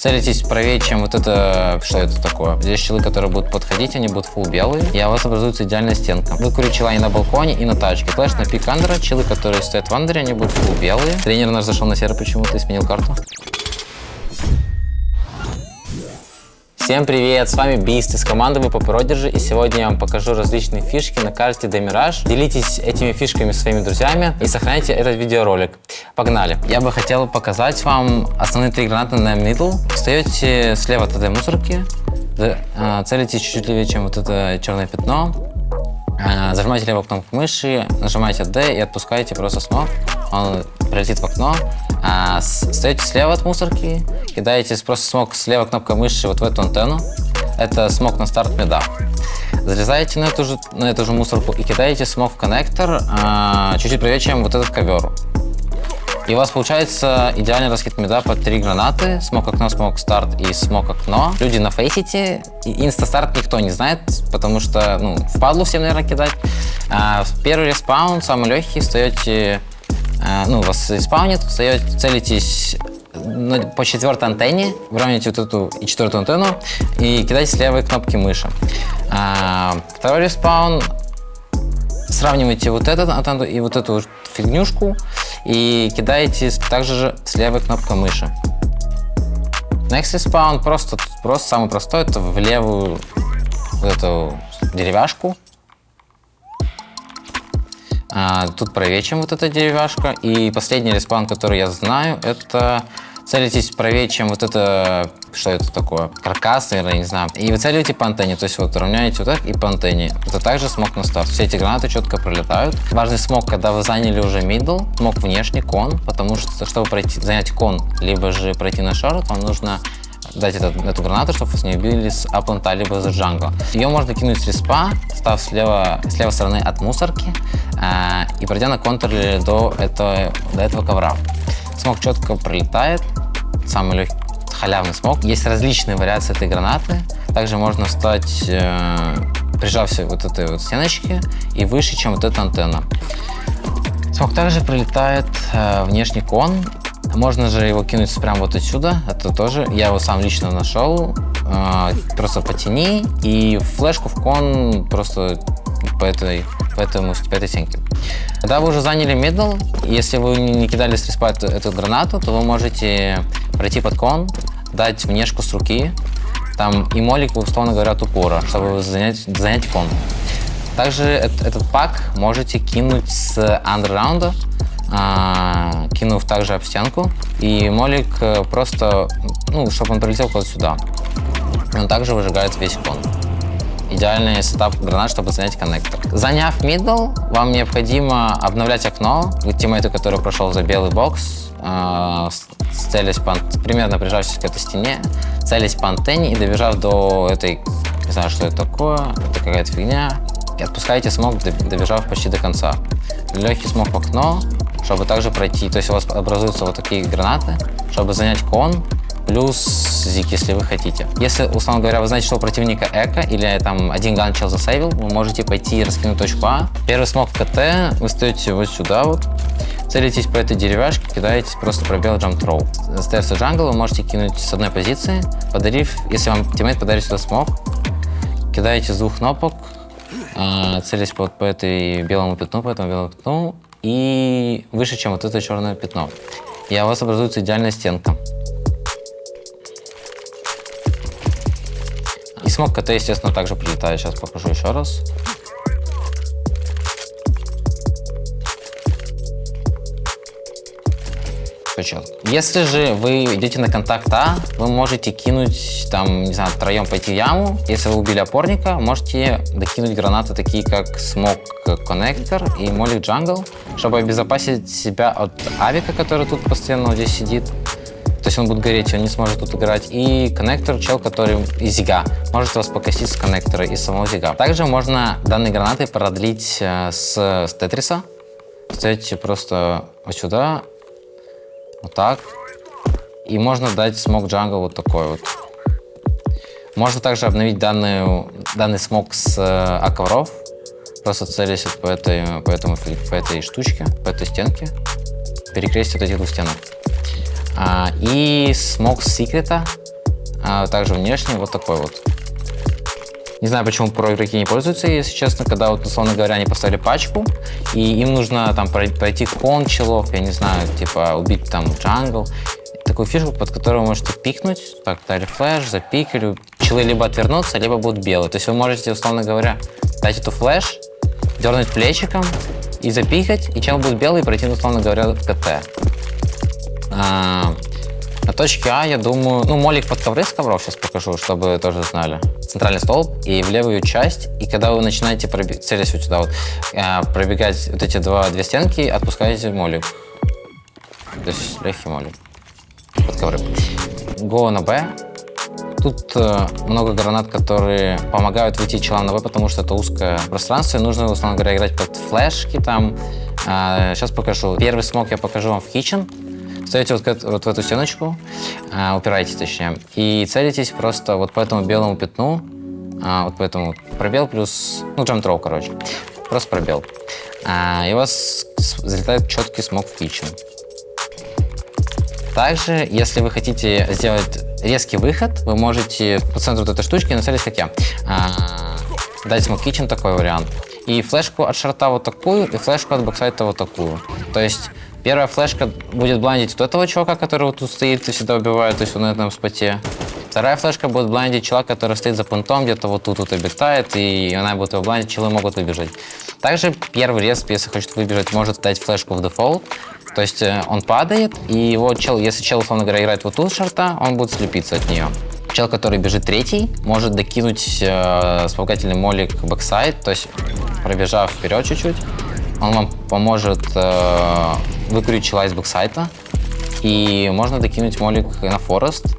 Целитесь правее, чем вот это, что это такое. Здесь челы, которые будут подходить, они будут фулл белые, и у вас образуется идеальная стенка. Вы курите чела и на балконе, и на тачке. Клэш на пик андера, челы, которые стоят в андере, они будут фулл белые. Тренер наш зашел на сервер почему-то и сменил карту. Всем привет, с вами Бист из команды Мы по Продержи, и сегодня я вам покажу различные фишки на карте Демираж. Делитесь этими фишками со своими друзьями и сохраняйте этот видеоролик. Погнали! Я бы хотел показать вам основные три гранаты на мидл. Встаете слева от этой мусорки, целитесь чуть-чуть левее, чем вот это черное пятно. Зажимаете левую кнопку мыши, нажимаете D и отпускаете просто смог. Он прилетит в окно. Встаете слева от мусорки, кидаете просто смог с левой кнопкой мыши вот в эту антенну. Это смог на старт мида. Залезаете на эту же мусорку и кидаете смог в коннектор чуть-чуть правее, чем вот этот ковер. И у вас получается идеальный раскид мида под 3 гранаты. Смог окно, смог старт и смог окно. Люди на фейсите. Инста-старт никто не знает, потому что, впадлу всем, наверное, кидать. Первый респаун, самый легкий, встаете, вас респаунит, встаете, целитесь по 4-й антенне, выравниваете вот эту и 4-ю антенну и кидаете с левой кнопки мыши. Второй респаун, сравниваете вот эту антенну и вот эту фигнюшку и кидаете также же с левой кнопкой мыши. Next respawn просто самый простой, это в левую вот эту деревяшку. Тут правее, чем вот эта деревяшка. И последний респаун, который я знаю, это целитесь правее, чем вот это, что это такое, каркас, наверное, не знаю. И вы целите по антенне, то есть вот равняете вот так и по антенне. Это также смог на старт. Все эти гранаты четко пролетают. Важный смог, когда вы заняли уже мидл, смог внешний кон, потому что, чтобы занять кон, либо же пройти на шорт, вам нужно дать эту гранату, чтобы вас не убили с апланта, либо за джангла. Ее можно кинуть с респа, став с левой стороны от мусорки и пройдя на контуре до этого ковра. Смог четко пролетает, самый легкий, халявный смог. Есть различные вариации этой гранаты. Также можно встать, прижавшись вот этой вот стеночки и выше, чем вот эта антенна. Смог также прилетает внешний кон. Можно же его кинуть прямо вот отсюда. Это тоже я его сам лично нашел. Просто потяни и флешку в кон просто по этой стенке. Когда вы уже заняли мидл, если вы не кидали с респа эту гранату, то вы можете пройти под кон, дать внешку с руки, там и молик, условно говоря, от упора, чтобы занять кон. Также этот пак можете кинуть с андерраунда, кинув также об стенку, и молик просто, чтобы он прилетел куда-то сюда. Он также выжигает весь кон. Идеальный сетап гранат, чтобы занять коннектор. Заняв мидл, вам необходимо обновлять окно. Вы тиммейту, который прошел за белый бокс, целясь примерно прижавшись к этой стене, целясь по антенне и добежав до этой, не знаю, что это такое, это какая-то фигня, и отпускаете смог, добежав почти до конца. Легкий смог в окно, чтобы также пройти, то есть у вас образуются вот такие гранаты, чтобы занять кон, плюс зик, если вы хотите. Если, условно говоря, вы знаете, что у противника эко или там один ганчел засейвил, вы можете пойти и раскинуть точку А. Первый смог в КТ, вы стоите вот сюда вот, целитесь по этой деревяшке, кидаете просто пробел jump throw. Остается джангл, вы можете кинуть с одной позиции, подарив, если вам тиммейт подарит сюда смог, кидаете с 2 кнопок, целясь по этому белому пятну, и выше, чем вот это черное пятно. И у вас образуется идеальная стенка. И смог КТ, естественно, также прилетает. Сейчас покажу еще раз. Если же вы идете на контакт А, вы можете кинуть, там, не знаю, втроем пойти в яму. Если вы убили опорника, можете докинуть гранаты, такие как смок коннектор и молик джангл, чтобы обезопасить себя от авика, который тут постоянно вот здесь сидит. То есть он будет гореть, он не сможет тут играть. И коннектор, чел, который из зига, может вас покосить с коннектора и самого зига. Также можно данные гранаты продлить с тетриса. Ставите просто вот сюда. Вот так. И можно дать смок джангл вот такой вот. Можно также обновить данный смок с А-ковров. Просто целясь по этой штучке, по этой стенке. Перекрестить вот этих 2 стенок. И смог с секрета а также внешний вот такой вот. Не знаю, почему про игроки не пользуются, если честно, когда вот, условно говоря, они поставили пачку, и им нужно там пройти кон челов, я не знаю, типа убить там джангл. Такую фишку, под которую вы можете пикнуть, так, дали флеш, запикали, челы либо отвернутся, либо будут белые. То есть вы можете, условно говоря, дать эту флеш, дернуть плечиком и запикать, и чел будет белый и пройти, условно говоря, в КТ. На точке А, я думаю, ну, молик под ковры с ковров сейчас покажу, чтобы тоже знали. Центральный столб и в левую часть, и когда вы начинаете целясь вот сюда вот, пробегать вот эти две стенки, отпускаете молик. То есть легкий молик под ковры. Го на Б. Тут много гранат, которые помогают выйти челам на Б, потому что это узкое пространство, и нужно, условно говоря, играть под флешки там. Сейчас покажу. Первый смог я покажу вам в кичен. Ставите вот в эту стеночку, упираетесь точнее, и целитесь просто вот по этому белому пятну, вот по этому пробел плюс, ну, джамп-троу, короче, просто пробел. И у вас залетает четкий смог в кичен. Также, если вы хотите сделать резкий выход, вы можете по центру вот этой штучки нацелить, как я, дать смог кичен, такой вариант, и флешку от шорта вот такую, и флешку от бэксайта вот такую. То есть первая флешка будет блайндить вот этого чувака, который вот тут стоит и всегда убивает, то есть он на этом споте. Вторая флешка будет блайндить чувака, который стоит за пунктом, где-то вот тут обитает, и она будет его блайндить, челы могут выбежать. Также первый респ, если хочет выбежать, может дать флешку в дефолт. То есть он падает, и его чел, если чел, условно говоря, играет вот тут шорта, он будет слепиться от нее. Чел, который бежит третий, может докинуть вспомогательный молик бэксайд, то есть пробежав вперед чуть-чуть, он вам поможет выкурить чела из бэксайта, и можно докинуть молик на форест,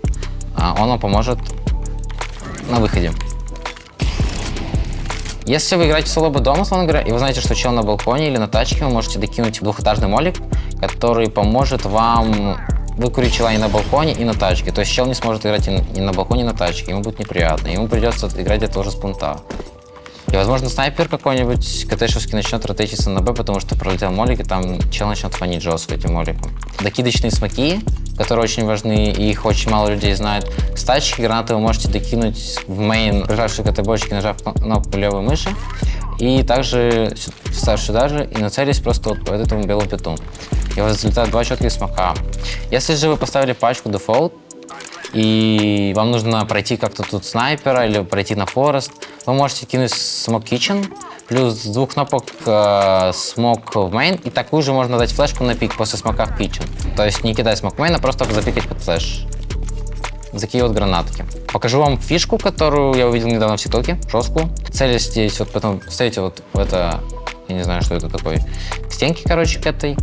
он вам поможет на выходе. Если вы играете в соло дома, условно говоря, и вы знаете, что чел на балконе или на тачке, вы можете докинуть двухэтажный молик, который поможет вам выкурить чела и на балконе, и на тачке. То есть чел не сможет играть и на балконе, и на тачке, ему будет неприятно, ему придется играть где-то уже с пункта. И, возможно, снайпер какой-нибудь КТшевский начнет ротейчиться на Б, потому что пролетел молик, и там чел начнет фанить жестко этим моликом. Докидочные смоки, которые очень важны, и их очень мало людей знают. С тачки гранаты вы можете докинуть в мейн, прижавшие к этой бочке, нажав кнопку левой мыши. И также встав сюда же и нацелись просто вот по этому белому пятну. И у вас залетают два четких смока. Если же вы поставили пачку дефолт, и вам нужно пройти как-то тут снайпера или пройти на форест, вы можете кинуть смок кичен, плюс с двух кнопок смок в мейн, и такую же можно дать флешку на пик после смока в кичен. То есть не кидать смок в мейн, а просто запикать под флеш. Такие вот гранатки. Покажу вам фишку, которую я увидел недавно в ТикТоке, жесткую. Целись здесь, вот потом ставите вот в это, я не знаю, что это такое, к стенке, короче, к этой.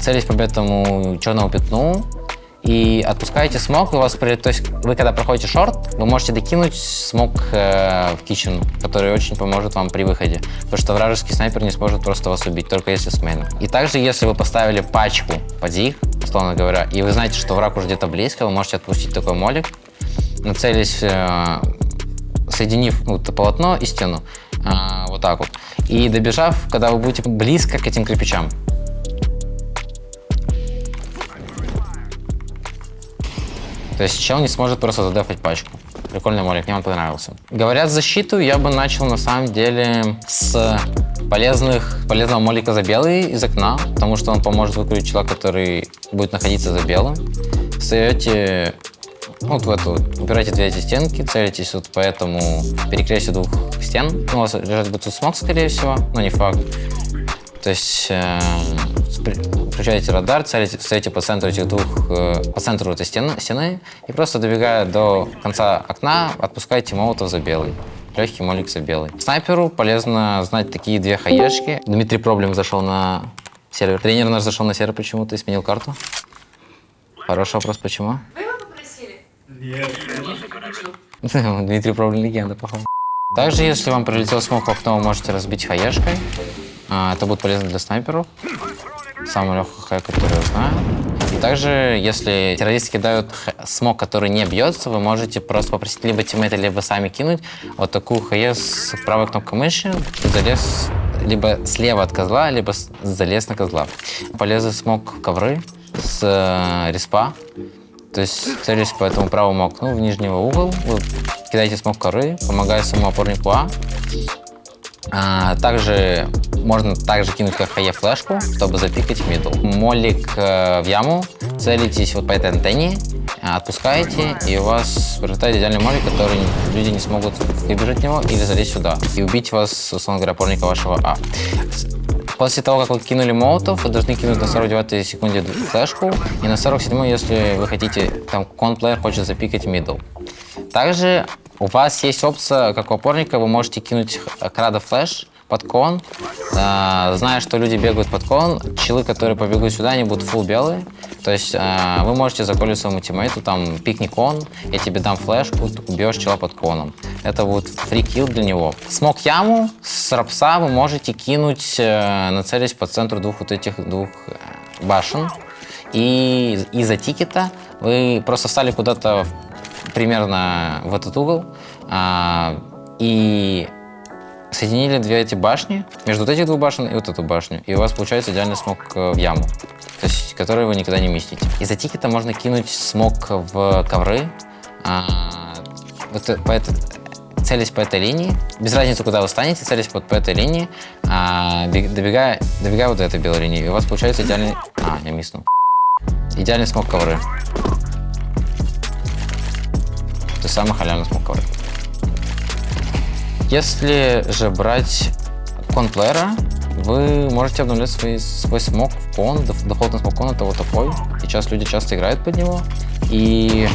Целись по этому черному пятну. И отпускаете смок, у вас, то есть вы когда проходите шорт, вы можете докинуть смок в кичен, который очень поможет вам при выходе, потому что вражеский снайпер не сможет просто вас убить, только если с мейна. И также, если вы поставили пачку под зиг, условно говоря, и вы знаете, что враг уже где-то близко, вы можете отпустить такой молик, нацелись, соединив полотно и стену, вот так вот, и добежав, когда вы будете близко к этим кирпичам. То есть чел не сможет просто задефать пачку. Прикольный молик, мне он понравился. Говоря защиту, я бы начал на самом деле с полезного молика за белый из окна, потому что он поможет выкурить чела, который будет находиться за белым. Встаете вот в эту, убираете две эти стенки, целитесь вот по этому перекрестию двух стен. Ну, у вас лежать будет тут смог, скорее всего, но не факт. То есть включаете радар, целите, встаете по центру этих по центру этой стены и просто добегая до конца окна, отпускаете молотов за белый. Легкий молик за белый. Снайперу полезно знать такие две хаешки. Дмитрий Проблем зашел на сервер. Тренер наш зашел на сервер почему-то и сменил карту. Хороший вопрос, почему? Вы его попросили? Нет. Дмитрий Проблем легенда, походу. Также, если вам прилетел смог в окно, вы можете разбить хаешкой. Это будет полезно для снайперов. Самый легкий хай, который я знаю. И также, если террористы кидают смог, который не бьется, вы можете просто попросить либо тиммейта, либо сами кинуть вот такую ХС с правой кнопкой мыши, залез либо слева от козла, либо залез на козла. Полезный смог в ковры с респа. То есть целясь по этому правому окну в нижний угол, вы кидаете смог ковры, помогая самому опорнику А. Также можно кинуть КХЕ флешку, чтобы запикать мидл. Молик в яму, целитесь вот по этой антенне, отпускаете, и у вас прилетает идеальный молик, который люди не смогут выбежать в него или залезть сюда и убить вас, условно говоря, опорника вашего А. После того, как вы кинули молотов, вы должны кинуть на 49-й секунде флешку, и на 47-й, если вы хотите, там, конплеер хочет запикать мидл. Также у вас есть опция, как у опорника, вы можете кинуть крадо флеш под кон, зная, что люди бегают под кон, чилы, которые побегут сюда, они будут фулл белые. То есть вы можете заколить своему тиммейту, там, пикни кон, я тебе дам флешку, убьешь чела под коном. Это будет фри-килл для него. Смок яму с рапса вы можете кинуть, нацелясь по центру двух башен. И из-за тикета вы просто встали куда-то примерно в этот угол и соединили две эти башни, между вот этих двух башен и вот эту башню, и у вас получается идеальный смок в яму, то есть который вы никогда не мистите. Из-за тикета можно кинуть смок в ковры, целясь по этой линии, без разницы, куда вы станете, целясь по этой линии, добегая вот до этой белой линии, и у вас получается идеальный... я миснул. Идеальный смок ковры. Это самый халявный смок ковры. Если же брать конплеера, вы можете обновлять свой смок в кон. Дефолтный смок кон — это вот такой. Сейчас люди часто играют под него. И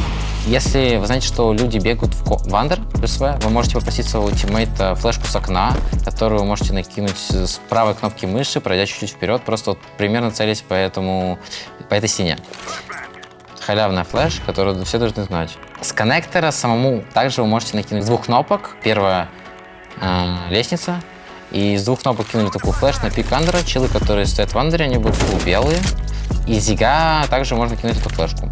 если вы знаете, что люди бегают в андер плюс В, вы можете попросить своего тиммейта флешку с окна, которую вы можете накинуть с правой кнопки мыши, пройдя чуть-чуть вперед, просто вот примерно целясь по этой стене. Халявная флеш, которую все должны знать. С коннектора самому также вы можете накинуть с двух кнопок. Первая лестница. И с двух кнопок кинули такую флеш на пик андера. Чилы, которые стоят в андере, они будут белые. И зига также можно кинуть эту флешку.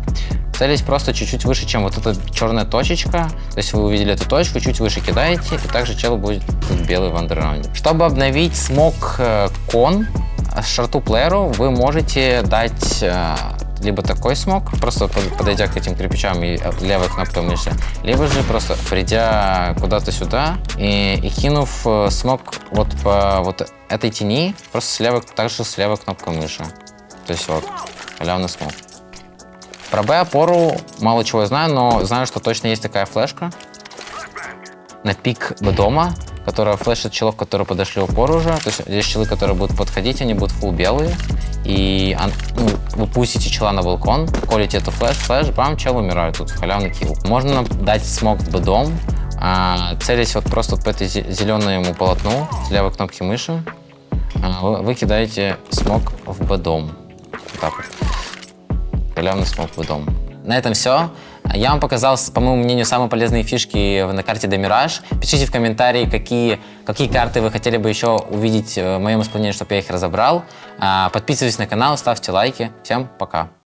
Целясь просто чуть-чуть выше, чем вот эта черная точечка. То есть вы увидели эту точку, чуть выше кидаете, и также чел будет белый в андерраунде. Чтобы обновить смок кон шарту плееру, вы можете дать либо такой смок, просто подойдя к этим кирпичам и левой кнопкой мыши, либо же просто придя куда-то сюда и кинув смок вот по вот этой тени, просто также с левой кнопкой мыши. То есть вот, халявный смок. Про Б-опору мало чего я знаю, но знаю, что точно есть такая флешка на пик Б-дома, которая флешит челов, которые подошли в опору уже. То есть здесь челы, которые будут подходить, они будут фулл белые. И вы пустите чела на балкон, колите эту флеш, бам, чел умирает тут, халявный килл. Можно дать смок в Б-дом, целясь вот просто вот по этой зеленому полотну с левой кнопки мыши, вы кидаете смок в Б-дом. Вот так вот. Халявный смок в Б-дом. На этом все. Я вам показал, по моему мнению, самые полезные фишки на карте The Mirage. Пишите в комментарии, какие карты вы хотели бы еще увидеть в моем исполнении, чтобы я их разобрал. Подписывайтесь на канал, ставьте лайки. Всем пока!